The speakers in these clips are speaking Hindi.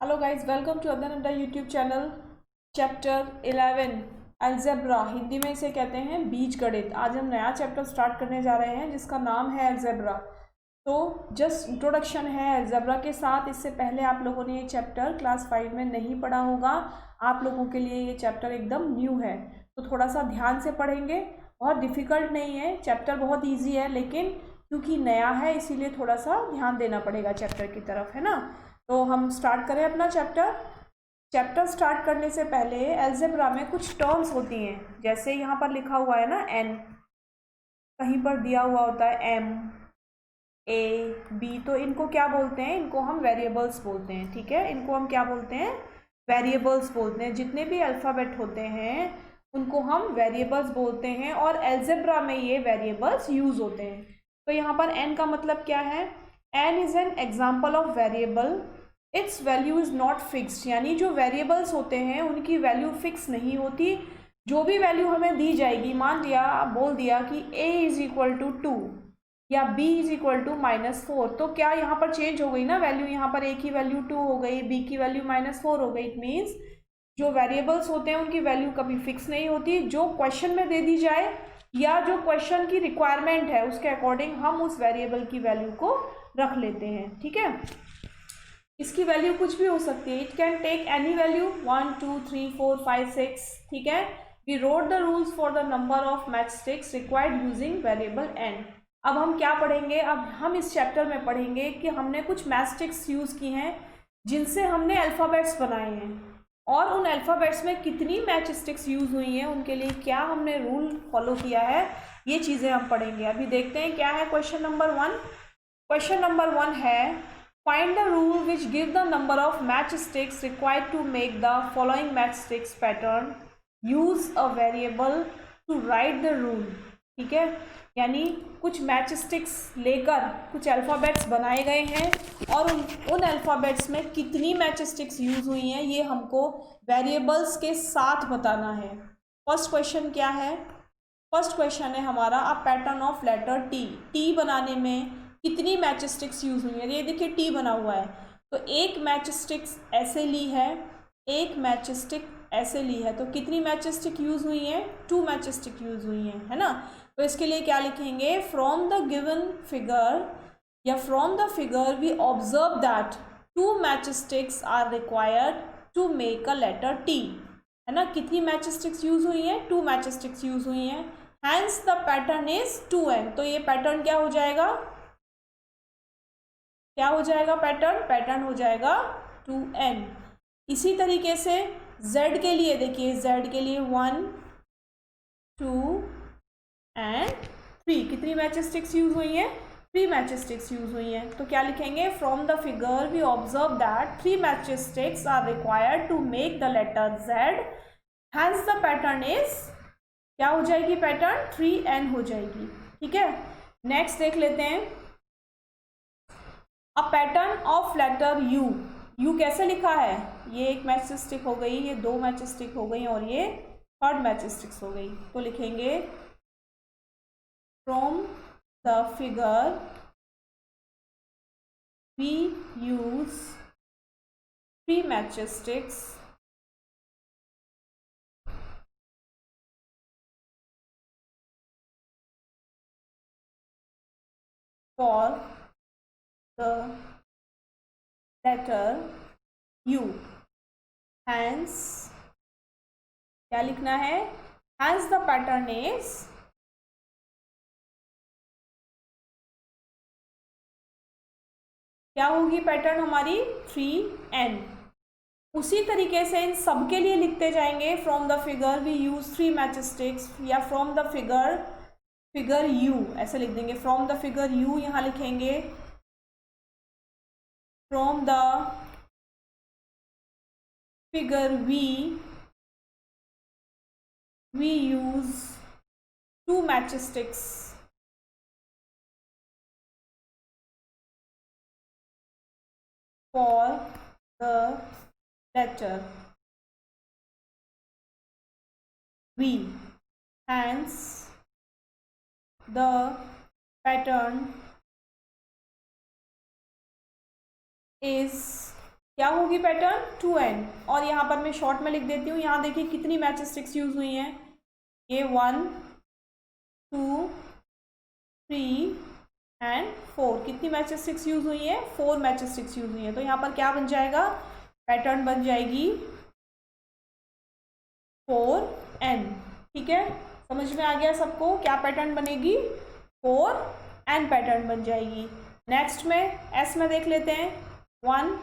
Hello guys, welcome to other Adda YouTube channel. Chapter 11 algebra, Hindi में इसे कहते हैं बीजगणित। आज हम नया चैप्टर स्टार्ट करने जा रहे हैं जिसका नाम है अलजेब्रा। तो जस्ट इंट्रोडक्शन है अलजेब्रा के साथ। इससे पहले आप लोगों ने ये चैप्टर क्लास 5 में नहीं पढ़ा होगा। आप लोगों के लिए ये चैप्टर एकदम न्यू है, तो थोड़ा सा ध्यान से पढ़ेंगे। बहुत डिफ़िकल्ट नहीं है, चैप्टर बहुत ईजी है, लेकिन क्योंकि नया है इसीलिए थोड़ा सा ध्यान देना पड़ेगा चैप्टर की तरफ, है ना। तो हम स्टार्ट करें अपना चैप्टर स्टार्ट करने से पहले अलजेब्रा में कुछ टर्म्स होती हैं। जैसे यहाँ पर लिखा हुआ है ना एन, कहीं पर दिया हुआ होता है एम, ए, बी, तो इनको क्या बोलते हैं? इनको हम वेरिएबल्स बोलते हैं। ठीक है, इनको हम क्या बोलते हैं? वेरिएबल्स बोलते हैं। जितने भी अल्फ़ाबेट होते हैं उनको हम वेरिएबल्स बोलते हैं और अलजेब्रा में ये वेरिएबल्स यूज़ होते हैं। तो यहाँ पर एन का मतलब क्या है? An is an example of variable, its value is not fixed. यानी जो वेरिएबल्स होते हैं उनकी वैल्यू फिक्स नहीं होती। जो भी वैल्यू हमें दी जाएगी, मान लिया बोल दिया कि a इज़ इक्वल टू 2 या b इज इक्वल टू -4, तो क्या यहाँ पर चेंज हो गई ना वैल्यू? यहाँ पर a की वैल्यू 2 हो गई, b की वैल्यू -4 हो गई। इट मीन्स जो वेरिएबल्स होते हैं उनकी वैल्यू कभी फिक्स नहीं होती। जो क्वेश्चन में दे दी जाए या जो क्वेश्चन की रिक्वायरमेंट है उसके अकॉर्डिंग हम उस वेरिएबल की वैल्यू को रख लेते हैं। ठीक है, इसकी वैल्यू कुछ भी हो सकती है। It can take any value 1 2 3 4 5 6। ठीक है, we wrote the rules for the number of matchsticks required using variable N. अब हम क्या पढ़ेंगे? अब हम इस चैप्टर में पढ़ेंगे कि हमने कुछ मैचस्टिक्स यूज़ की हैं जिनसे हमने अल्फ़ाबेट्स बनाए हैं, और उन अल्फ़ाबेट्स में कितनी मैचस्टिक्स यूज़ हुई हैं, उनके लिए क्या हमने रूल फॉलो किया है, ये चीज़ें हम पढ़ेंगे। अभी देखते हैं क्या है क्वेश्चन नंबर 1। क्वेश्चन नंबर 1 है, find the rule which give the number of matchsticks required to make the following matchsticks pattern. Use a variable to write the rule. ठीक है, यानी कुछ मैचस्टिक्स लेकर कुछ अल्फ़ाबेट्स बनाए गए हैं और उन अल्फ़ाबेट्स में कितनी मैचस्टिक्स यूज़ हुई हैं ये हमको वेरिएबल्स के साथ बताना है। फर्स्ट क्वेश्चन क्या है? फर्स्ट क्वेश्चन है हमारा a pattern of letter T. T बनाने में कितनी मैचस्टिक्स यूज़ हुई है? ये देखिए टी बना हुआ है, तो एक मैचस्टिक्स ऐसे ली है, एक मैचस्टिक ऐसे ली है, तो कितनी मैचस्टिक यूज़ हुई हैं? 2 मैचस्टिक यूज़ हुई हैं, है ना। तो इसके लिए क्या लिखेंगे? फ्रॉम द गिवन फिगर या from the figure we observe that 2 matchsticks are required to make a letter T. है ना, कितनी मैचस्टिक्स यूज़ हुई हैं? 2 मैचस्टिक्स यूज़ हुई हैं। Hence the pattern is 2n। तो ये पैटर्न क्या हो जाएगा? क्या हो जाएगा पैटर्न? पैटर्न हो जाएगा 2n। इसी तरीके से z के लिए देखिए, z के लिए 1 2 एंड 3। कितनी मैचस्टिक्स यूज हुई हैं? 3 मैचस्टिक्स यूज हुई हैं। तो क्या लिखेंगे? From the figure we observe that 3 matchsticks are required to make the letter z। Hence the pattern is, क्या हो जाएगी पैटर्न? 3n हो जाएगी। ठीक है, नेक्स्ट देख लेते हैं a pattern of letter U. U कैसे लिखा है? ये एक मैचस्टिक हो गई, ये 2 मैचस्टिक हो गई और ये 3rd मैचस्टिक्स हो गई। तो लिखेंगे from the figure we use 3 matchsticks for the letter U. Hence, क्या लिखना है? हैंस द पैटर्न इज, क्या होगी पैटर्न हमारी? 3n। उसी तरीके से इन सब के लिए लिखते जाएंगे from the figure we use 3 matchsticks या फ्रॉम द फिगर यू, ऐसे लिख देंगे। फ्रॉम द फिगर यू यहाँ लिखेंगे from the figure we use 2 matchsticks for the letter V. Hence the pattern is 3n। क्या होगी पैटर्न 2n। और यहाँ पर मैं शॉर्ट में लिख देती हूँ। यहाँ देखिए कितनी मैच स्टिक्स यूज हुई हैं, ये 1 2 3 एंड 4। कितनी मैच स्टिक्स यूज हुई है, 4 मैच स्टिक्स यूज हुई है। तो यहाँ पर क्या बन जाएगा, पैटर्न बन जाएगी 4n। ठीक है, समझ में आ गया सबको क्या पैटर्न बनेगी, 4n पैटर्न बन जाएगी। नेक्स्ट में एस में देख लेते हैं, 1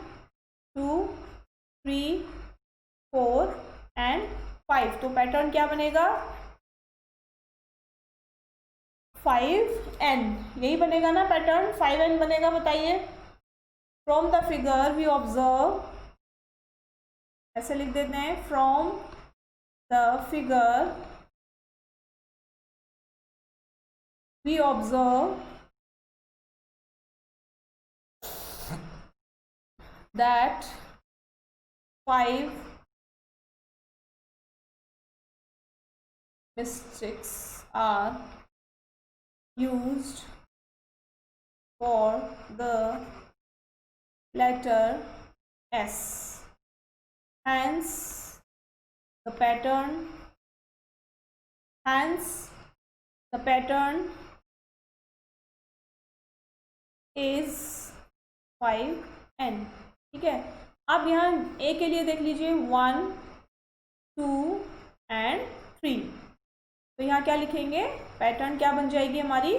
2 3 4 एंड 5। तो पैटर्न क्या बनेगा, 5n। यही बनेगा ना पैटर्न, 5n बनेगा, बताइए। From the figure we observe, ऐसे लिख देते हैं, from the figure we observe that 5 mystics are used for the letter S. Hence the pattern is 5n। ठीक है, अब यहाँ ए के लिए देख लीजिए, 1 2 एंड 3। तो यहाँ क्या लिखेंगे, पैटर्न क्या बन जाएगी हमारी,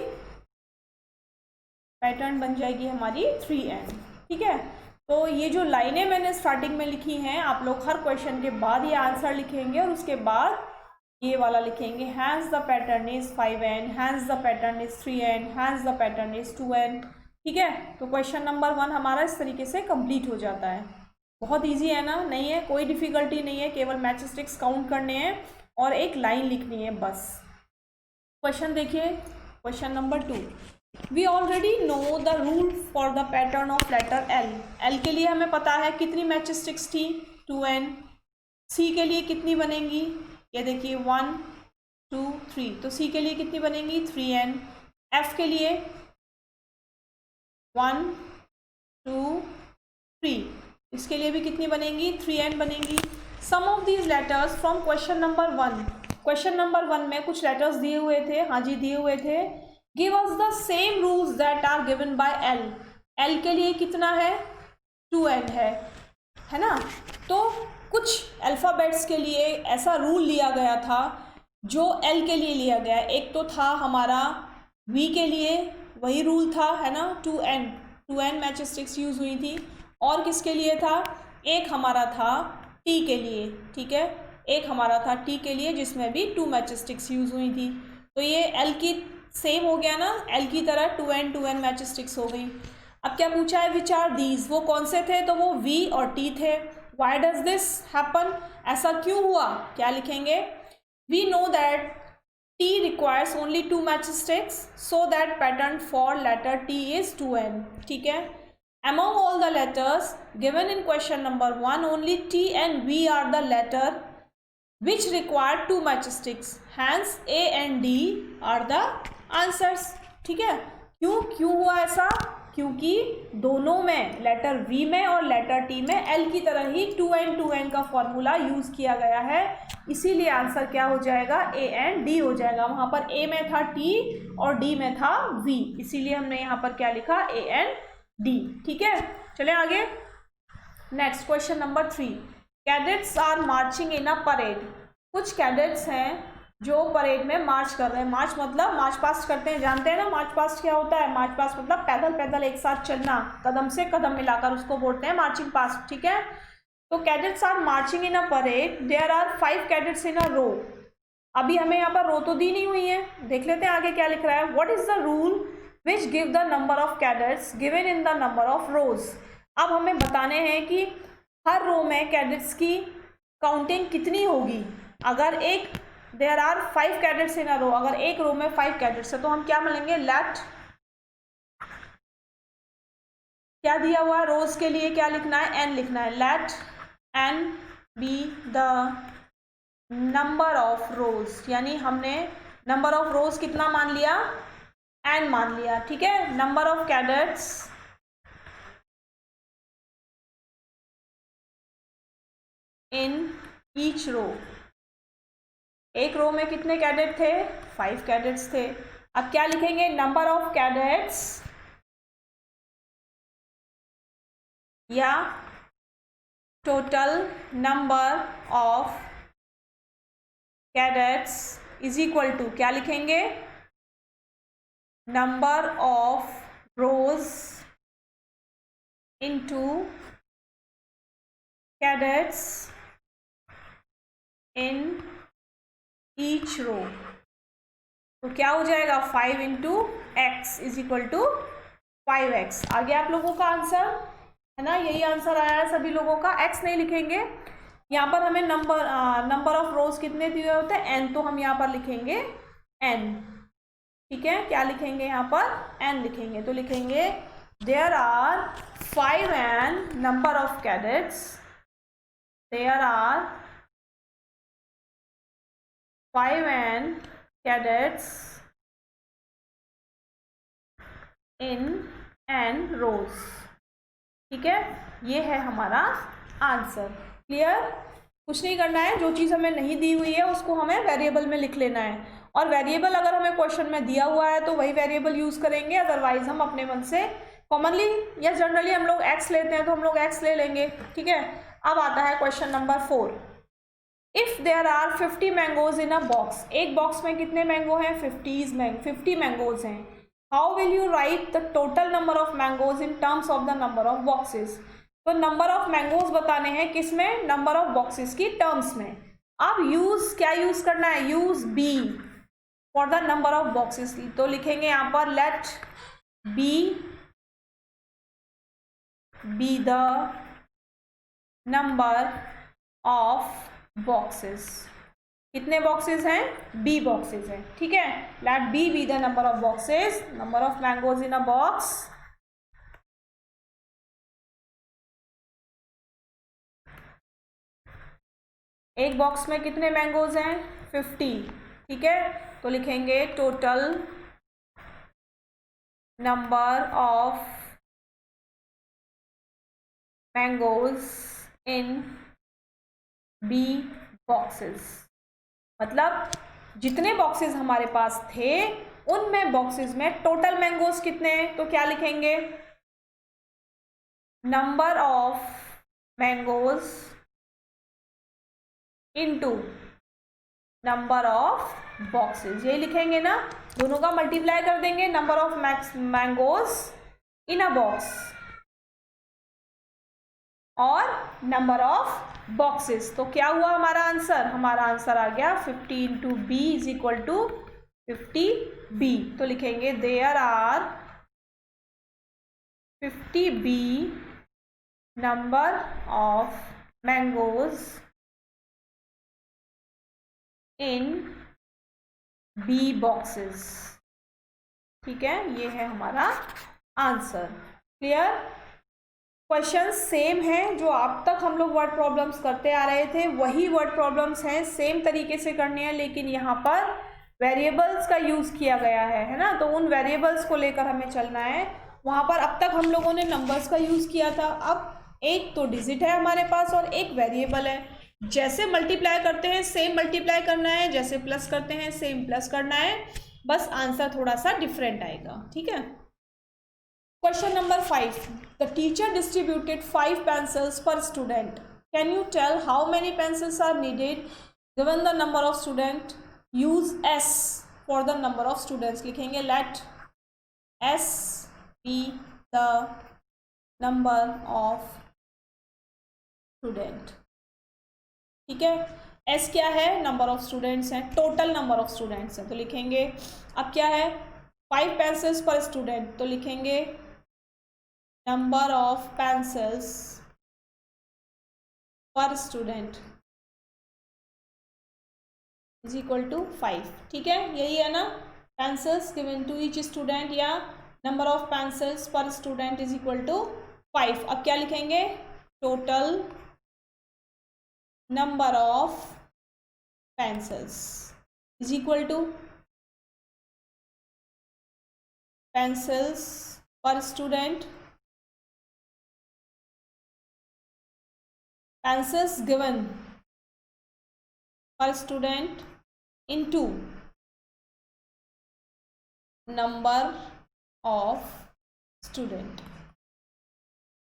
पैटर्न बन जाएगी हमारी 3n। ठीक है, तो ये जो लाइनें मैंने स्टार्टिंग में लिखी हैं, आप लोग हर क्वेश्चन के बाद ये आंसर लिखेंगे और उसके बाद ये वाला लिखेंगे, hence the pattern is 5n, hence the pattern is 3n, hence the pattern is 2n। ठीक है, तो क्वेश्चन नंबर 1 हमारा इस तरीके से कंप्लीट हो जाता है। बहुत इजी है ना, नहीं है, कोई डिफिकल्टी नहीं है, केवल मैच स्टिक्स काउंट करने हैं और एक लाइन लिखनी है बस। क्वेश्चन देखिए, question number 2, we already know the rule for the pattern of letter L. L के लिए हमें पता है कितनी मैच स्टिक्स थी, 2n। सी के लिए कितनी बनेंगी, ये देखिए 1 2 3। तो सी के लिए कितनी बनेंगी, 3n। एफ के लिए 1 2 3, इसके लिए भी कितनी बनेंगी, 3n बनेंगी। Sum of these letters from question number 1। Question number 1 में कुछ लेटर्स दिए हुए थे, हाँ जी दिए हुए थे। Give us the same rules that are given by L. L के लिए कितना है, 2n है ना। तो कुछ अल्फ़ाबेट्स के लिए ऐसा रूल लिया गया था जो एल के लिए लिया गया। एक तो था हमारा वी के लिए वही रूल था, है ना, 2n मैच स्टिक्स यूज़ हुई थी। और किसके लिए था, एक हमारा था टी के लिए। ठीक है, एक हमारा था टी के लिए जिसमें भी 2 मैच स्टिक्स यूज़ हुई थी। तो ये एल की सेम हो गया ना, एल की तरह 2n मैच स्टिक्स हो गई। अब क्या पूछा है, विच आर दीज, वो कौन से थे, तो वो वी और टी थे। वाई डज दिस हैपन, ऐसा क्यों हुआ, क्या लिखेंगे, we know that T requires only 2 match sticks, so that pattern for letter T is 2n. ठीक है, among all the letters given in question number 1, only T and V are the letter which require 2 match sticks. Hence A and D are the answers. ठीक है, क्यों हुआ ऐसा, क्योंकि दोनों में, लेटर V में और लेटर T में L की तरह ही 2n का फॉर्मूला यूज़ किया गया है। इसीलिए आंसर क्या हो जाएगा, A एंड D हो जाएगा। वहाँ पर A में था T और D में था V, इसीलिए हमने यहाँ पर क्या लिखा, A एंड D। ठीक है, चले आगे। Next question number 3, cadets are marching in a parade. कुछ कैडेट्स हैं जो परेड में मार्च कर रहे हैं। मार्च मतलब मार्च पास्ट करते हैं, जानते हैं ना मार्च पास्ट क्या होता है। मार्च पास्ट मतलब पैदल पैदल एक साथ चलना, कदम से कदम मिलाकर, उसको बोलते हैं मार्चिंग पास्ट। ठीक है, तो cadets are marching in a parade, there are 5 cadets in a row. अभी हमें यहाँ पर रो तो दी नहीं हुई है, देख लेते हैं आगे क्या लिख रहा है। What is the rule which give the number of cadets given in the number of rows. अब हमें बताने हैं कि हर रो में कैडेट्स की काउंटिंग कितनी होगी। अगर एक there are 5 cadets in a रो, अगर एक रो में 5 कैडेट्स है तो हम क्या मिलेंगे, लेट, क्या दिया हुआ है रोज के लिए, क्या लिखना है, n लिखना है। Let n be the number of rows, यानी हमने नंबर ऑफ रोज कितना मान लिया, n मान लिया। ठीक है, number of cadets in each row. एक रो में कितने कैडेट थे? 5 कैडेट्स थे। अब क्या लिखेंगे? नंबर ऑफ कैडेट्स या total number of cadets is equal to, क्या लिखेंगे? Number of rows into cadets in each row. तो क्या हो जाएगा? 5 into x is equal to 5x। आ गया आप लोगों का आंसर, है ना? यही आंसर आया है सभी लोगों का। x नहीं लिखेंगे यहाँ पर, हमें नंबर ऑफ रोज कितने दिए होते हैं? n, तो हम यहाँ पर लिखेंगे n। ठीक है, क्या लिखेंगे यहाँ पर? n लिखेंगे। तो लिखेंगे there are 5n number of cadets, there are 5n cadets in n rows. ठीक है, ये है हमारा आंसर। क्लियर? कुछ नहीं करना है, जो चीज़ हमें नहीं दी हुई है उसको हमें वेरिएबल में लिख लेना है, और वेरिएबल अगर हमें क्वेश्चन में दिया हुआ है तो वही वेरिएबल यूज़ करेंगे, अदरवाइज हम अपने मन से कॉमनली या जनरली हम लोग x लेते हैं तो हम लोग x ले लेंगे। ठीक है, अब आता है question number 4। If there are 50 mangoes in a box, एक बॉक्स में कितने मैंगो हैं? 50 मैंगोज हैं। How will you write the total number of mangoes in terms of the number of boxes? तो नंबर ऑफ मैंगोज बताने हैं किसमें? नंबर ऑफ बॉक्सेस की टर्म्स में। अब यूज क्या यूज करना है? Use b for the number of boxes. तो लिखेंगे यहाँ पर late be the number of boxes. कितने बॉक्सेस हैं? b बॉक्सेस हैं। ठीक है, let b be the number of boxes, number of mangoes in a box. एक बॉक्स में कितने मैंगोज हैं? 50। ठीक है, तो लिखेंगे total number of mangoes in b boxes. मतलब जितने बॉक्सेस हमारे पास थे उनमें बॉक्सेस में टोटल मैंगोज कितने हैं? तो क्या लिखेंगे? Number of mangoes into number of boxes, यही लिखेंगे ना? दोनों का मल्टीप्लाई कर देंगे, number of mangoes in a box और नंबर ऑफ बॉक्सेस। तो क्या हुआ हमारा आंसर? हमारा आंसर आ गया 50 into b is equal to 50b। तो लिखेंगे there are 50b number of mangoes in b boxes. ठीक है, ये है हमारा आंसर। क्लियर? क्वेश्चन सेम है, जो अब तक हम लोग वर्ड प्रॉब्लम्स करते आ रहे थे वही वर्ड प्रॉब्लम्स हैं, सेम तरीके से करनी है, लेकिन यहाँ पर वेरिएबल्स का यूज़ किया गया है ना? तो उन वेरिएबल्स को लेकर हमें चलना है। वहाँ पर अब तक हम लोगों ने नंबर्स का यूज़ किया था, अब एक तो डिजिट है हमारे पास और एक वेरिएबल है। जैसे मल्टीप्लाई करते हैं सेम मल्टीप्लाई करना है, जैसे प्लस करते हैं सेम प्लस करना है, बस आंसर थोड़ा सा डिफरेंट आएगा। ठीक है, question number 5। The teacher distributed 5 pencils per student. Can you tell how many pencils are needed given the number of students? Use S for the number of students. लिखेंगे let S be the number of student. ठीक है, S क्या है? नंबर ऑफ स्टूडेंट्स हैं, टोटल नंबर ऑफ स्टूडेंट्स हैं। तो लिखेंगे अब क्या है? 5 pencils per student। तो लिखेंगे number of pencils per student is equal to 5। ठीक है, यही है ना? Pencils given to each student या number of pencils per student is equal to 5। अब क्या लिखेंगे? Total number of pencils is equal to pencils per student, pencils given per student into number of student।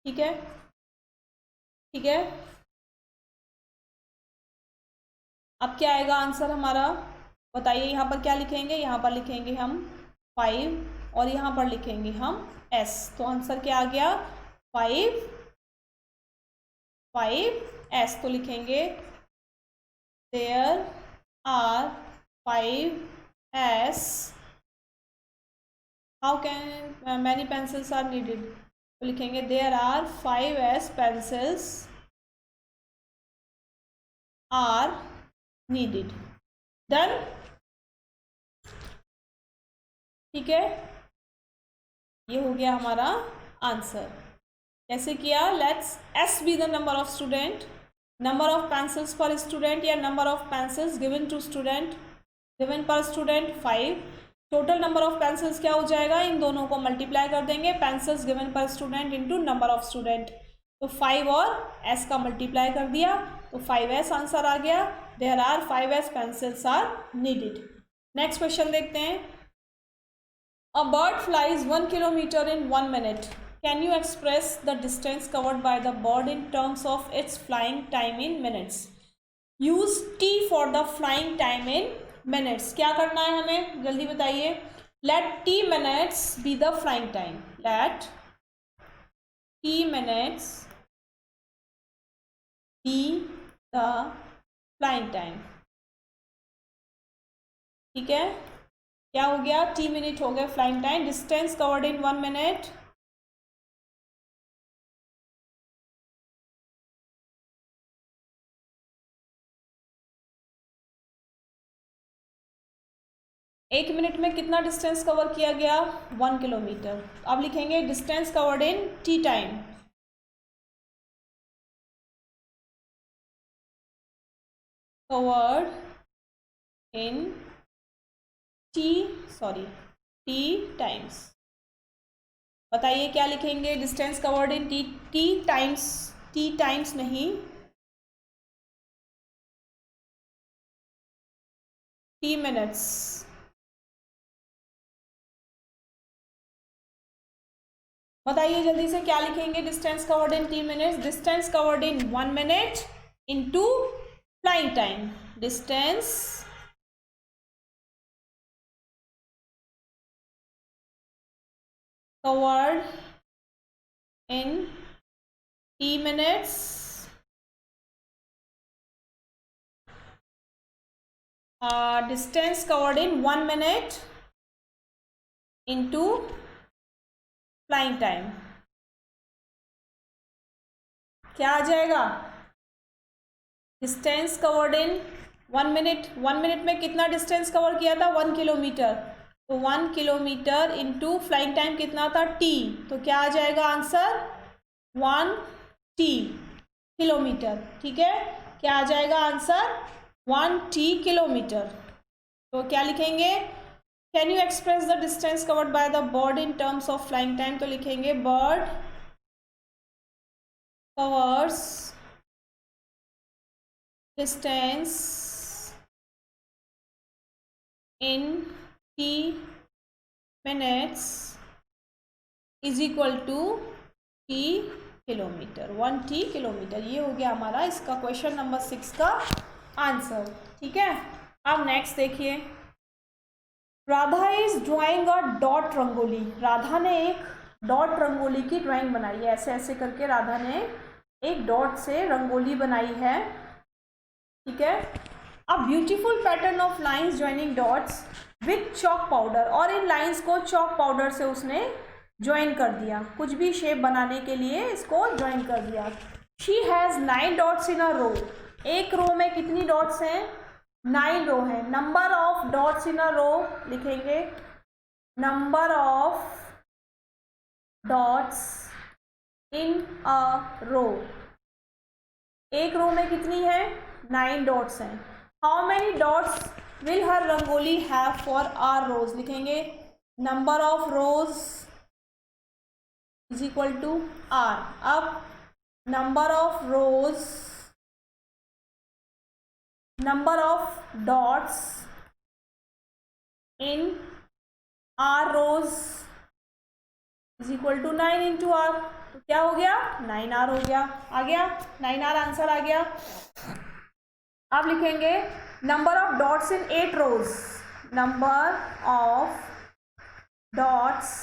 ठीक है, ठीक है। अब क्या आएगा आंसर हमारा, बताइए। यहाँ पर क्या लिखेंगे, यहाँ पर लिखेंगे हम 5 और यहाँ पर लिखेंगे हम s। तो आंसर क्या आ गया, 5s। तो लिखेंगे there are 5s। How can many pencils are needed. तो लिखेंगे there are 5s pencils are needed. Done, ठीक है। ये हो गया हमारा आंसर। कैसे किया, let's S be the number of student, number of pencils per student या number of pencils given to student, given per student 5। Total number of pencils क्या हो जाएगा, इन दोनों को मल्टीप्लाई कर देंगे, pencils given per student into number of student. तो 5 और s का मल्टीप्लाई कर दिया तो 5s आंसर आ गया। There are 5s pencils are needed. Next question देखते हैं। अ बर्ड फ्लाइज 1 किलोमीटर इन 1 minute. Can you express the distance covered by the bird in terms of its flying time in minutes. Use t for the flying time in minutes. क्या करना है हमें, जल्दी बताइए। Let t minutes be the flying time. Let t minutes be the flying time. ठीक है, क्या हो गया, t मिनट हो गया flying time. Distance covered in 1 minute, एक मिनट में कितना डिस्टेंस कवर किया गया, 1 किलोमीटर। अब लिखेंगे distance covered in t time. Covered in t times. बताइए क्या लिखेंगे, distance covered in t times नहीं, t मिनट्स। बताइए जल्दी से क्या लिखेंगे, distance covered in t minutes. Distance covered in 1 minute into flying time. Distance covered in t minutes distance covered in 1 minute into flying time। क्या आ जाएगा, distance covered in 1 minute. 1 minute में कितना डिस्टेंस कवर किया था, 1 किलोमीटर। तो 1 किलोमीटर इंटू फ्लाइंग टाइम कितना था, t। तो क्या आ जाएगा आंसर, 1t किलोमीटर। ठीक है, क्या आ जाएगा आंसर, 1t किलोमीटर। तो क्या लिखेंगे, can you express the distance covered by the bird in terms of flying time. तो लिखेंगे bird covers distance in t minutes is equal to t kilometre, 1t kilometre. ये हो गया हमारा इसका क्वेश्चन नंबर 6 का आंसर। ठीक है, अब नेक्स्ट देखिए। Radha is drawing a dot rangoli. Radha ने एक डॉट रंगोली की ड्राइंग बनाई है। ऐसे ऐसे करके राधा ने एक डॉट से रंगोली बनाई है। ठीक है, a beautiful pattern of lines joining dots with chalk powder. और इन लाइन्स को चॉक पाउडर से उसने ज्वाइन कर दिया, कुछ भी शेप बनाने के लिए इसको ज्वाइन कर दिया। She has 9 dots in a row. एक रो में कितनी डॉट्स हैं, 9 रो हैं। Number of dots in a row लिखेंगे, number of dots in a row. एक रो में कितनी है, 9 डॉट्स हैं। How many dots will her rangoli have for R rows. लिखेंगे number of rows is equal to R. अब number of rows number of dots in R rows is equal to 9 into R. तो क्या हो गया, 9r हो गया। आ गया 9r, आंसर आ गया। अब लिखेंगे number of dots in 8 rows, number of dots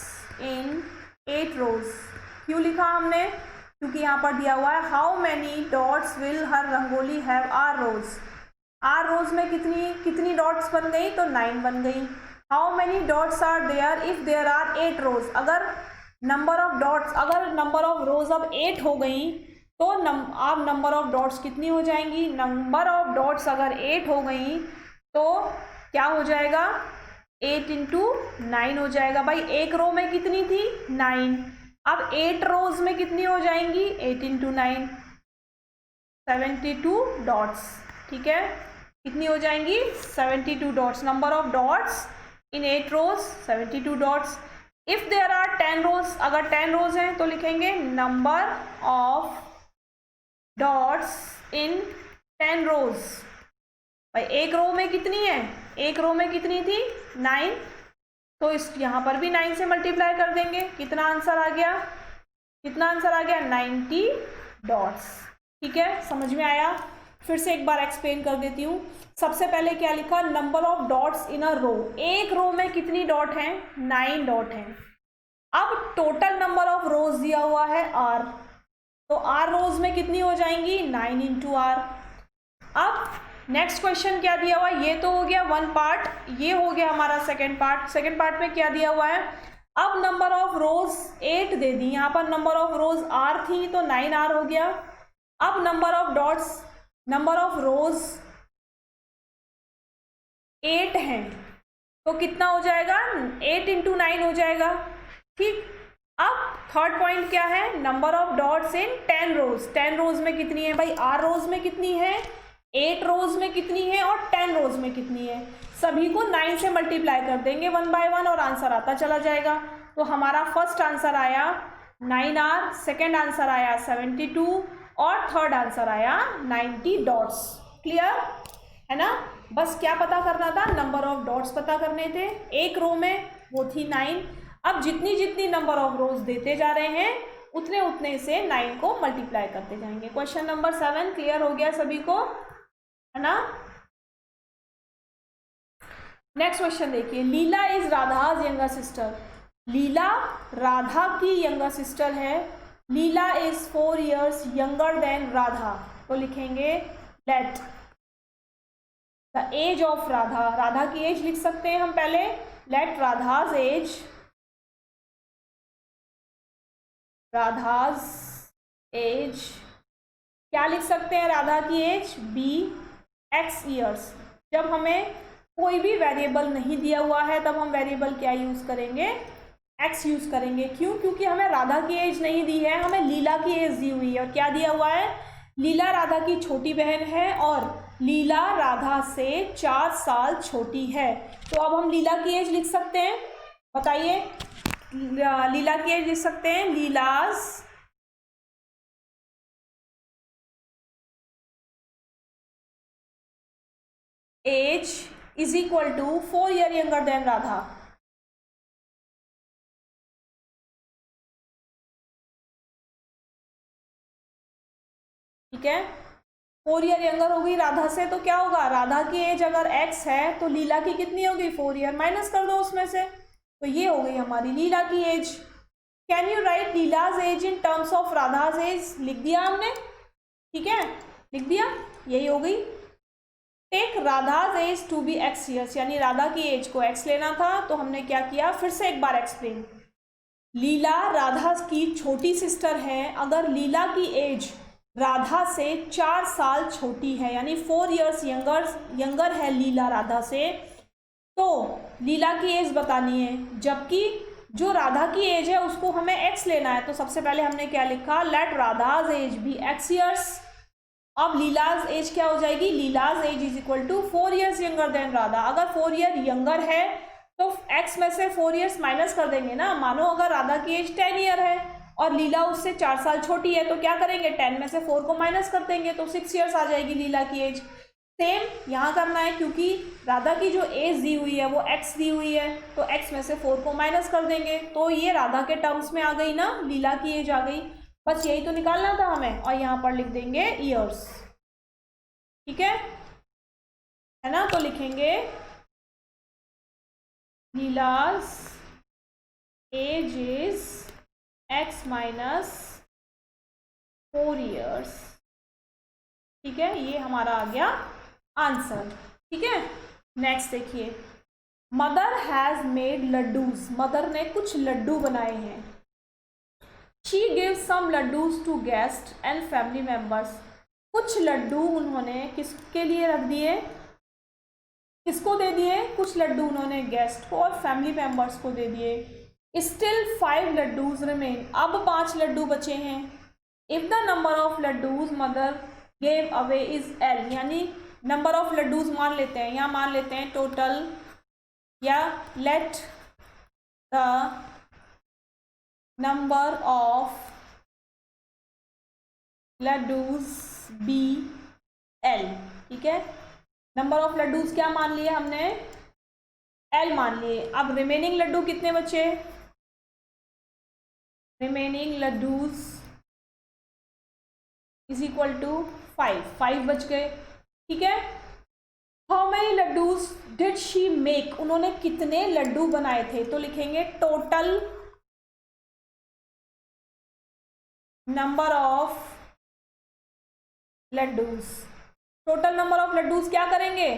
in 8 rows. क्यों लिखा हमने, क्योंकि यहाँ पर दिया हुआ है how many dots will her rangoli have R rows. R rows में कितनी डॉट्स बन गई, तो 9 बन गई। How many dots are there if there are 8 rows. अगर नंबर ऑफ डॉट्स, अगर नंबर ऑफ रोज अब 8 हो गई तो अब नंबर ऑफ डॉट्स कितनी हो जाएंगी, नंबर ऑफ डॉट्स अगर 8 हो गई तो क्या हो जाएगा, 8 इंटू 9 हो जाएगा। भाई एक रो में कितनी थी, 9, अब 8 रोज में कितनी हो जाएंगी, 8 इंटू 9, 72 डॉट्स। ठीक है, कितनी हो जाएंगी, 72 dots. Number of dots in 8 rows 72 dots. If there are 10 rows, अगर 10 रोज हैं तो लिखेंगे number of dots in 10 rows. भाई एक रो में कितनी है, एक रो में कितनी थी, 9, तो इस यहाँ पर भी 9 से मल्टीप्लाई कर देंगे। कितना आंसर आ गया, कितना आंसर आ गया, 90 डॉट्स। ठीक है, समझ में आया। फिर से एक बार एक्सप्लेन कर देती हूँ। सबसे पहले क्या लिखा, number of dots in a row, एक रो में कितनी डॉट हैं, 9 डॉट हैं। अब टोटल नंबर ऑफ रोज दिया हुआ है r, तो r रोज में कितनी हो जाएंगी, 9 इंटू आर। अब नेक्स्ट क्वेश्चन क्या दिया हुआ है, ये तो हो गया वन पार्ट, ये हो गया हमारा सेकेंड पार्ट। सेकेंड पार्ट में क्या दिया हुआ है, अब नंबर ऑफ रोज 8 दे दी, यहाँ पर नंबर ऑफ रोज r थी तो 9r हो गया। अब number of dots, number of रोज 8 हैं तो कितना हो जाएगा, 8 इंटू 9 हो जाएगा। ठीक, अब थर्ड पॉइंट क्या है, नंबर ऑफ डॉट्स इन 10 रोज। 10 रोज में कितनी है, भाई r रोज में कितनी है, 8 रोज में कितनी है और 10 रोज में कितनी है। सभी को 9 से मल्टीप्लाई कर देंगे 1 बाय 1 और आंसर आता चला जाएगा। तो हमारा फर्स्ट आंसर आया 9r, सेकेंड आंसर आया 72 और थर्ड आंसर आया 90 डॉट्स। क्लियर है ना। बस क्या पता करना था, नंबर ऑफ डॉट्स पता करने थे। एक रो में वो थी 9। अब जितनी जितनी नंबर ऑफ रोज देते जा रहे हैं उतने उतने से 9 को मल्टीप्लाई करते जाएंगे। क्वेश्चन नंबर 7 क्लियर हो गया सभी को, है ना। नेक्स्ट क्वेश्चन देखिए, Leela is Radha's younger sister. Leela Radha की यंगर सिस्टर है। Leela is 4 years younger than Radha, तो लिखेंगे let the age of Radha. Radha की एज लिख सकते हैं हम पहले, let Radha's age, Radha's age क्या लिख सकते हैं, राधा की एज बी x years। जब हमें कोई भी वेरिएबल नहीं दिया हुआ है तब हम वेरिएबल क्या यूज़ करेंगे, x यूज़ करेंगे। क्यों, क्योंकि हमें राधा की एज नहीं दी है, हमें लीला की एज दी हुई है। और क्या दिया हुआ है, लीला राधा की छोटी बहन है और लीला राधा से 4 साल छोटी है। तो अब हम लीला की एज लिख सकते हैं, बताइए, लीला की एज लिख सकते हैं, Leela's age is equal to 4 year younger than Radha. ठीक है, 4 year यंगर होगी राधा से, तो क्या होगा, राधा की एज अगर x है तो लीला की कितनी होगी, 4 year, माइनस कर दो उसमें से, तो ये हो गई हमारी लीला की age. Can you write Leela's age in terms of Radha's age, लिख दिया हमने। ठीक है, लिख दिया, यही हो गई। Take Radha's age to be x years, यानी राधा की एज को x लेना था, तो हमने क्या किया, फिर से एक बार एक्सप्लेन। लीला राधा की छोटी सिस्टर है। अगर लीला की एज राधा से 4 साल छोटी है, यानी 4 years यंगर है लीला राधा से, तो लीला की एज बतानी है। जबकि जो राधा की एज है उसको हमें x लेना है, तो सबसे पहले हमने क्या लिखा, let Radha's age be x years। अब लीलाज एज क्या हो जाएगी, Leela's age is equal to 4 years younger than Radha. अगर 4 year यंगर है तो x में से 4 years माइनस कर देंगे ना। मानो अगर राधा की एज 10 year है और लीला उससे 4 साल छोटी है, तो क्या करेंगे, 10 में से 4 को माइनस कर देंगे, तो 6 years आ जाएगी लीला की एज। सेम यहाँ करना है, क्योंकि राधा की जो एज दी हुई है वो x दी हुई है, तो x में से 4 को माइनस कर देंगे, तो ये राधा के टर्म्स में आ गई ना, लीला की एज आ गई। बस यही तो निकालना था हमें, और यहाँ पर लिख देंगे ईयर्स। ठीक है ना, तो लिखेंगे Leela's age is x minus 4 years. ठीक है, ये हमारा आ गया आंसर। ठीक है, नेक्स्ट देखिए, mother has made laddoos, mother ने कुछ लड्डू बनाए हैं। She gives some laddoos to guest and family members, कुछ लड्डू उन्होंने किसके लिए रख दिए, किसको दे दिए, कुछ लड्डू उन्होंने गेस्ट को और फैमिली मेम्बर्स को दे दिए। स्टिल 5 लड्डूज रिमेन, अब 5 लड्डू बचे हैं। If the number of laddoos mother gave away is L, यानी नंबर ऑफ लड्डूज मान लेते हैं, यहाँ मान लेते हैं टोटल, या let the number of laddoos be L. ठीक है, नंबर ऑफ लड्डूज क्या मान लिए हमने, एल मान लिए। अब रिमेनिंग लड्डू कितने बचे, remaining laddoos is equal to 5 बच गए। ठीक है, how many laddoos did she make, उन्होंने कितने लड्डू बनाए थे, तो लिखेंगे total number of laddoos. Total number of laddoos क्या करेंगे,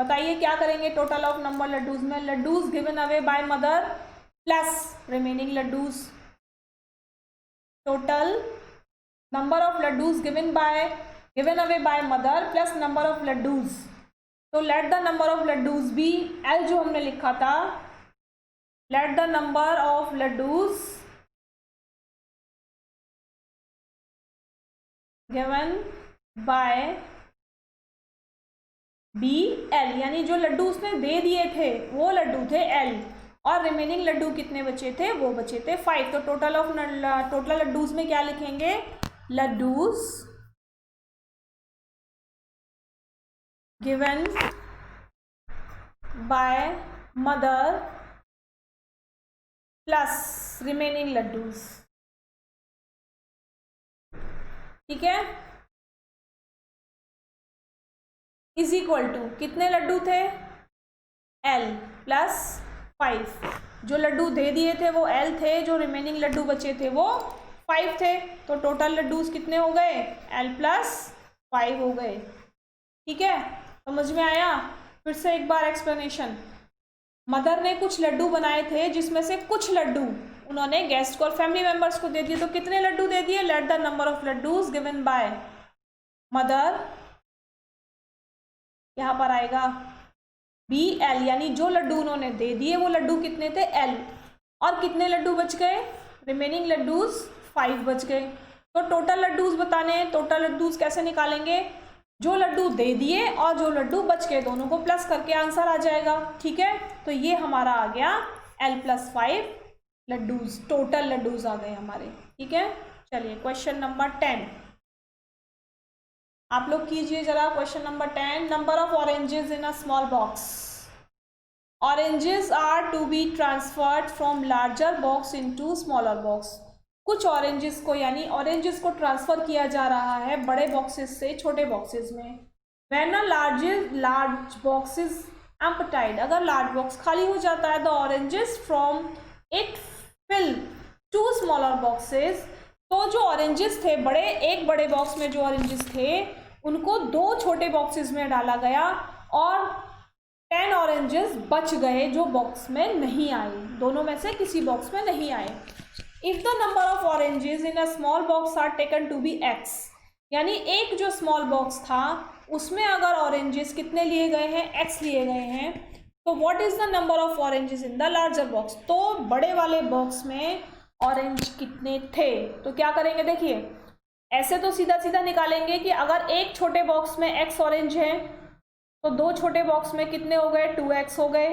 बताइए क्या करेंगे टोटल ऑफ नंबर लड्डूज में, laddoos given away by mother plus remaining laddoos, total number of laddoos given away by mother plus number of laddoos. तो let the number of laddoos be L, जो हमने लिखा था, let the number of laddoos given by B L, यानी जो लड्डू उसने दे दिए थे वो लड्डू थे एल, और रिमेनिंग लड्डू कितने बचे थे, वो बचे थे 5। तो टोटल लड्डूज में क्या लिखेंगे, laddoos given bye mother plus remaining laddoos. ठीक है, इज इक्वल टू कितने लड्डू थे, एल प्लस 5, जो लड्डू दे दिए थे वो एल थे, जो रिमेनिंग लड्डू बचे थे वो 5 थे, तो टोटल लड्डूज कितने हो गए, एल प्लस 5 हो गए। ठीक है, समझ में आया। फिर से एक बार एक्सप्लेनेशन, मदर ने कुछ लड्डू बनाए थे जिसमें से कुछ लड्डू उन्होंने गेस्ट को और फैमिली मेंबर्स को दे दिए, तो कितने लड्डू दे दिए, late the number of laddoos given by mother, यहाँ पर आएगा बी एल, यानी जो लड्डू उन्होंने दे दिए वो लड्डू कितने थे, एल, और कितने लड्डू बच गए, रिमेनिंग लड्डूज 5 बच गए। तो टोटल लड्डूज बताने हैं, टोटल लड्डूज कैसे निकालेंगे, जो लड्डू दे दिए और जो लड्डू बच गए दोनों को प्लस करके आंसर आ जाएगा। ठीक है, तो ये हमारा आ गया L plus 5 laddoos, total laddoos आ गए हमारे। ठीक है, चलिए क्वेश्चन नंबर 10 आप लोग कीजिए जरा। Question number 10, number of oranges in a small box, oranges are to be transferred from larger box into smaller box, कुछ ऑरेंजेस को यानी ऑरेंजेस को ट्रांसफर किया जा रहा है बड़े बॉक्सेस से छोटे बॉक्सेस में। When a large box is emptied, अगर लार्ज बॉक्स खाली हो जाता है, the oranges from it fill 2 smaller boxes, तो जो ऑरेंजेस थे एक बड़े बॉक्स में जो ऑरेंजेस थे उनको 2 छोटे बॉक्सेस में डाला गया और 10 ऑरेंजेस बच गए जो बॉक्स में नहीं आए, दोनों में से किसी बॉक्स में नहीं आए। If the number of oranges in a small box are taken to be x, यानी एक जो स्मॉल बॉक्स था उसमें अगर ऑरेंजेस कितने लिए गए हैं, एक्स लिए गए हैं, तो what is the number of oranges in the larger box, तो बड़े वाले बॉक्स में ऑरेंज कितने थे। तो क्या करेंगे, देखिए ऐसे तो सीधा सीधा निकालेंगे कि अगर एक छोटे बॉक्स में x ऑरेंज है तो 2 छोटे बॉक्स में कितने हो गए, 2x हो गए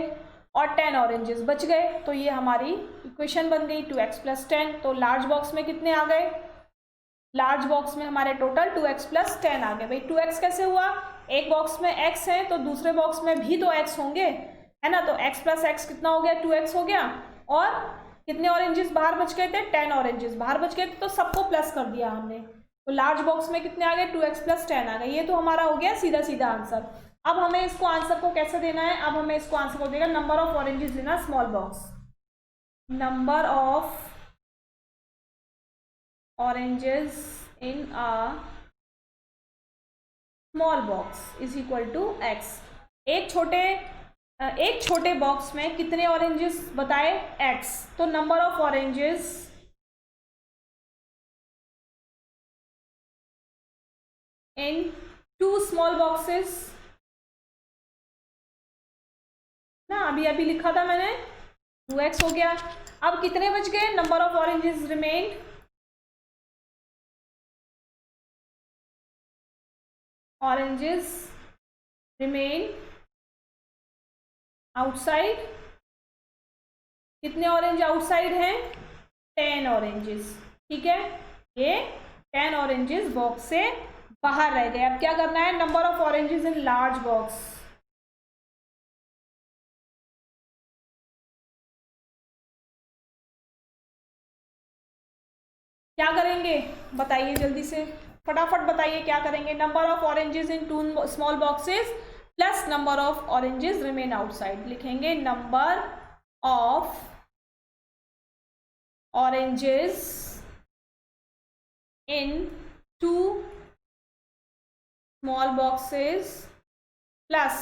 और 10 ऑरेंजेस बच गए, तो ये हमारी इक्वेशन बन गई 2x + 10। तो लार्ज बॉक्स में कितने आ गए, लार्ज बॉक्स में हमारे टोटल 2x प्लस 10 आ गए। भाई 2x कैसे हुआ, एक बॉक्स में x है तो दूसरे बॉक्स में भी तो x होंगे, है ना। तो x प्लस x कितना हो गया, 2x हो गया। और कितने ऑरेंजेस बाहर बच गए थे, 10 ऑरेंजेस बाहर बच गए थे, तो सबको प्लस कर दिया हमने। तो लार्ज बॉक्स में कितने आ गए, 2x प्लस 10 आ गए। ये तो हमारा हो गया सीधा सीधा आंसर। अब हमें इसको आंसर को कैसे देना है, अब हमें इसको आंसर को देगा number of oranges in a small box. Number of oranges in a small box is equal to x। एक छोटे बॉक्स में कितने ऑरेंजेस बताए, x। तो number of oranges in 2 small boxes ना, अभी अभी लिखा था मैंने, 2x हो गया। अब कितने बच गए, number of oranges remained, oranges remain outside। कितने ऑरेंज आउटसाइड हैं, 10 ऑरेंजेस। ठीक है, ये 10 ऑरेंजेस बॉक्स से बाहर रह गए। अब क्या करना है, number of oranges in large box. क्या करेंगे बताइए जल्दी से, फटाफट बताइए क्या करेंगे। Number of oranges in 2 small boxes plus number of oranges remain outside. लिखेंगे number of oranges in 2 small boxes plus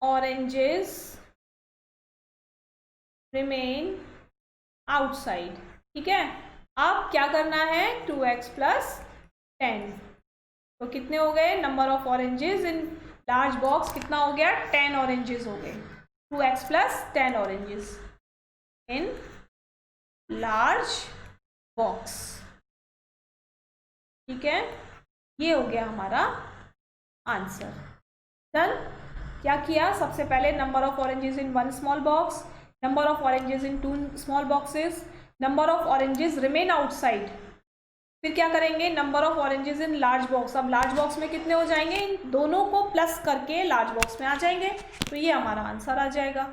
oranges remain outside. ठीक है, अब क्या करना है, 2x प्लस 10। तो कितने हो गए, number of oranges in large box कितना हो गया, 10 ऑरेंजेस हो गए। 2x plus 10 oranges in large box. ठीक है, ये हो गया हमारा आंसर। डन। क्या किया, सबसे पहले number of oranges in 1 small box, number of oranges in 2 small boxes, number of oranges remain outside. फिर क्या करेंगे, number of oranges in large box. अब लार्ज बॉक्स में कितने हो जाएंगे, इन दोनों को प्लस करके लार्ज बॉक्स में आ जाएंगे। तो ये हमारा आंसर आ जाएगा।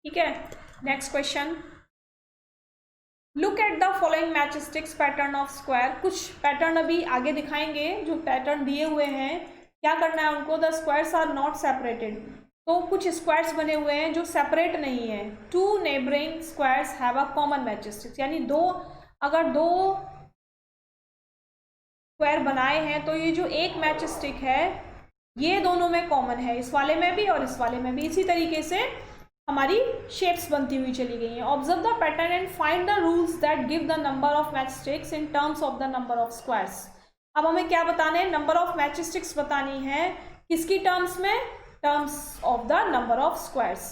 ठीक है, next question. Look at the following match sticks pattern of square. कुछ पैटर्न अभी आगे दिखाएंगे, जो पैटर्न दिए हुए हैं क्या करना है उनको, the squares are not separated. तो कुछ स्क्वायर्स बने हुए हैं जो सेपरेट नहीं है। 2 neighbouring squares have a common match sticks, यानी अगर दो स्क्वायर बनाए हैं तो ये जो एक मैच स्टिक है ये दोनों में कॉमन है, इस वाले में भी और इस वाले में भी। इसी तरीके से हमारी शेप्स बनती हुई चली गई हैं। Observe the pattern and find the rules that give the number of match sticks in terms of the number of squares. अब हमें क्या बताना है, नंबर ऑफ मैच स्टिक्स बतानी है, किसकी टर्म्स में, terms of the number of squares.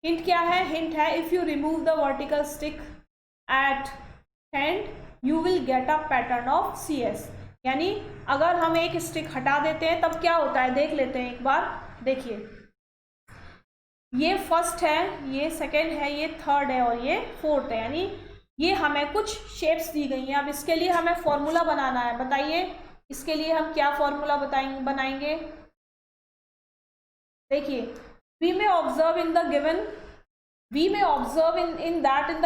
Hint क्या है, हिंट है if you remove the vertical stick at end you will get a pattern of CS। यानी अगर हम एक स्टिक हटा देते हैं तब क्या होता है, देख लेते हैं एक बार। देखिए, ये फर्स्ट है, ये सेकंड है, ये थर्ड है और ये फोर्थ है, यानी ये हमें कुछ शेप्स दी गई हैं। अब इसके लिए हमें फॉर्मूला बनाना है। बताइए इसके लिए हम क्या फॉर्मूला बनाएंगे। देखिए, we may observe in the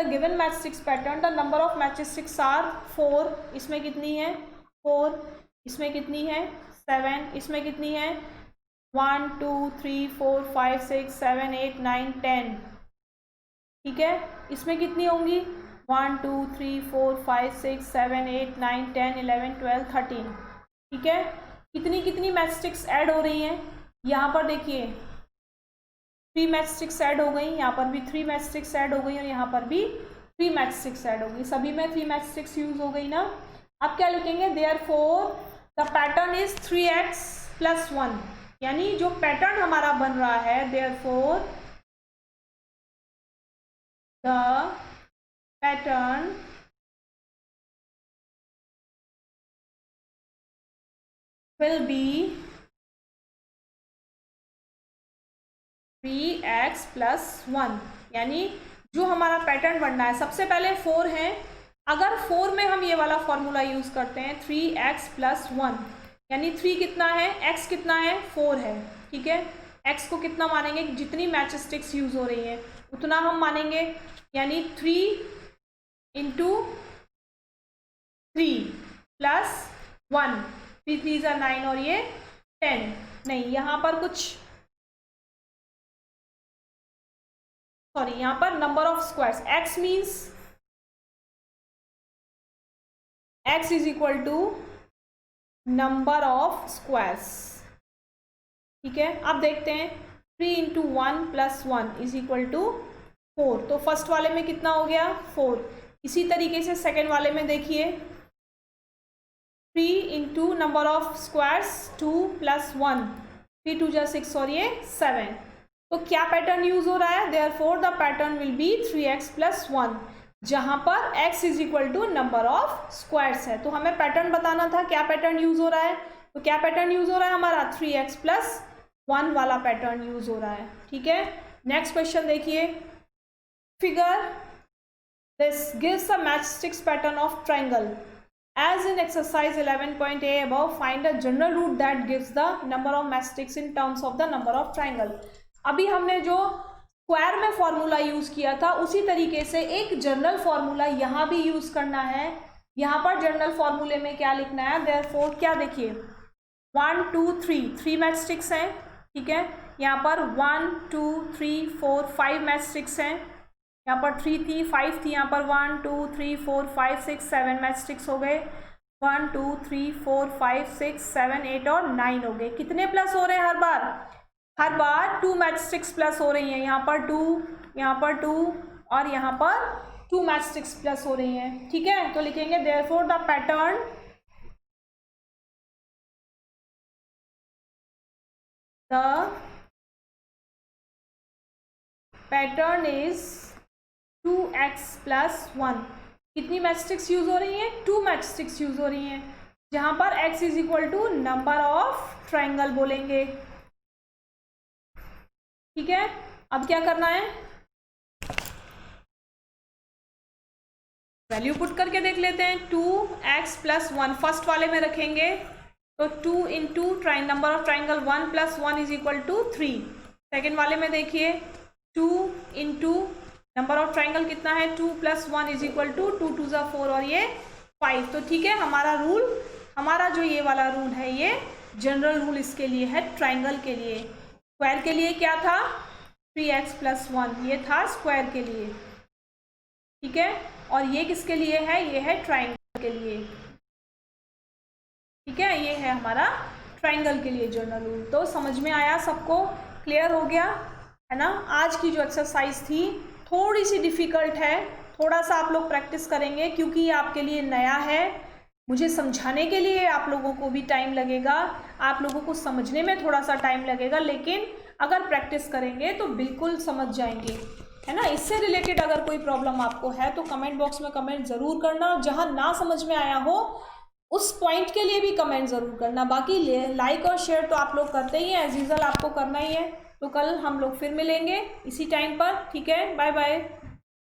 given match sticks pattern the number of match sticks are 4। इसमें कितनी है, 4, इसमें कितनी है, 7, इसमें कितनी है, 1 2 3 4 5 6 7 8 9 10। ठीक है, इसमें कितनी होंगी, 1 2 3 4 5 6 7 8 9 10 11 12 13। ठीक है, कितनी कितनी मैच स्टिक्स ऐड हो रही हैं, यहाँ पर देखिए 3 मैच स्टिक्स ऐड हो गई, यहाँ पर भी 3 मैच स्टिक्स ऐड हो गई और यहाँ पर भी 3 मैच स्टिक्स ऐड हो गई। सभी में 3 मैच स्टिक्स यूज हो गई ना। अब क्या लिखेंगे, therefore the pattern is 3x plus 1। यानी जो पैटर्न हमारा बन रहा है, therefore the pattern will be 3x plus 1। यानी जो हमारा पैटर्न बनना है, सबसे पहले 4 है। अगर 4 में हम ये वाला फॉर्मूला यूज़ करते हैं 3x + 1, यानी 3 कितना है, x कितना है, 4 है, ठीक है। x को कितना मानेंगे, जितनी मैच स्टिक्स यूज़ हो रही हैं उतना हम मानेंगे, यानी 3 × 3 + 1, 3 3 = 9 और ये 10। नहीं, यहाँ पर कुछ सॉरी, यहाँ पर number of squares, x means x = number of squares, ठीक है। अब देखते हैं 3 × 1 + 1 = 4। तो फर्स्ट वाले में कितना हो गया, 4। इसी तरीके से सेकेंड वाले में देखिए 3 × नंबर ऑफ स्क्वायर्स 2 + 1, 3 2 = 6 और ये 7। तो क्या पैटर्न यूज हो रहा है, therefore the pattern will be 3x + 1, जहां पर x = नंबर ऑफ स्क्वायर्स है। तो हमें पैटर्न बताना था, क्या पैटर्न यूज हो रहा है। तो क्या पैटर्न यूज हो रहा है हमारा, 3x + 1 वाला पैटर्न यूज हो रहा है, ठीक है। नेक्स्ट क्वेश्चन देखिए, figure this gives a matchsticks pattern of triangle as in exercise 11.a above, find a general root that gives the number of matchsticks in terms of the number of triangle। अभी हमने जो स्क्वायर में फॉर्मूला यूज किया था उसी तरीके से एक जनरल फॉर्मूला यहाँ भी यूज करना है। यहाँ पर जनरल फॉर्मूले में क्या लिखना है, देयरफॉर क्या देखिए 1 2 3 मैचस्टिक्स हैं, ठीक है। यहाँ पर 1 2 3 4 5 मैचस्टिक्स हैं, यहाँ पर 3 थी 5 थी, यहाँ पर 1 2 3 4 5 6 7 मैचस्टिक्स हो गए, 1 2 3 4 5 6 7 8 और 9 हो गए। कितने प्लस हो रहे हैं हर बार 2 मैचस्टिक्स प्लस हो रही हैं, यहाँ पर 2, यहाँ पर 2 और यहाँ पर 2 मैचस्टिक्स प्लस हो रही हैं, ठीक है। तो लिखेंगे therefore the pattern is 2x + 1। कितनी मैचस्टिक्स यूज हो रही हैं, 2 मैचस्टिक्स यूज हो रही हैं, जहां पर x = नंबर ऑफ ट्राइंगल बोलेंगे, ठीक है। अब क्या करना है, वैल्यू पुट करके देख लेते हैं। 2x + 1 फर्स्ट वाले में रखेंगे तो 2 × नंबर ऑफ ट्राइंगल 1 + 1 = 3। सेकेंड वाले में देखिए 2 × नंबर ऑफ ट्राइंगल कितना है, 2 + 1 = 2 2 = 4 और ये 5। तो ठीक है, हमारा जो ये वाला रूल है ये जनरल रूल इसके लिए है, ट्राइंगल के लिए। स्क्वायर के लिए क्या था, 3x + 1, ये था स्क्वायर के लिए, ठीक है। और ये किसके लिए है, ये है ट्राइंगल के लिए, ठीक है। ये है हमारा ट्राइंगल के लिए जनरल रूल। तो समझ में आया, सबको क्लियर हो गया है ना। आज की जो एक्सरसाइज थी थोड़ी सी डिफ़िकल्ट है, थोड़ा सा आप लोग प्रैक्टिस करेंगे क्योंकि ये आपके लिए नया है। मुझे समझाने के लिए आप लोगों को भी टाइम लगेगा, आप लोगों को समझने में थोड़ा सा टाइम लगेगा, लेकिन अगर प्रैक्टिस करेंगे तो बिल्कुल समझ जाएंगे, है ना। इससे रिलेटेड अगर कोई प्रॉब्लम आपको है तो कमेंट बॉक्स में कमेंट ज़रूर करना, जहाँ ना समझ में आया हो उस पॉइंट के लिए भी कमेंट ज़रूर करना। बाकी लाइक और शेयर तो आप लोग करते ही हैं, एज यूजुअल आपको करना ही है। तो कल हम लोग फिर मिलेंगे इसी टाइम पर, ठीक है। Bye bye.